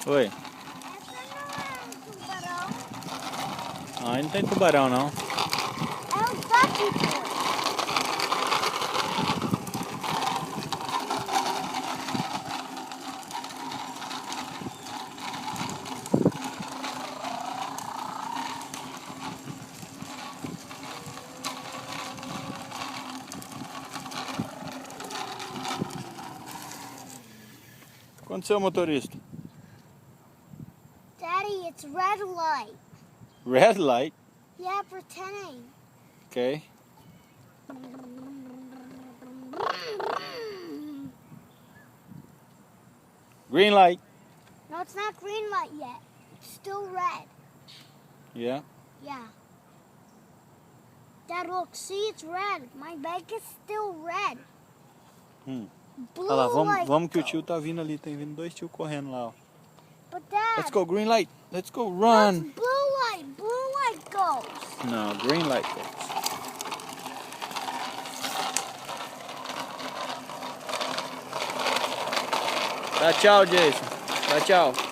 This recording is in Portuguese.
Oi. Essa não é um tubarão. Ah, aí não tem tubarão não. É um duck, pô. O que aconteceu, motorista? Daddy, it's red light. Red light. Yeah, pretending. Ok. Green light. No, it's not green light yet. It's still red. Yeah. Yeah. Dad, look, see, it's red. My bike is still red. Blue Olha lá, light. vamos que o tio tá vindo ali. Tem vindo 2 tios correndo lá, ó. But Dad, Let's go, green light. Let's go, no, run. it's blue light. Blue light goes. Não, green light goes. Dá tchau, Jayson. Dá tchau.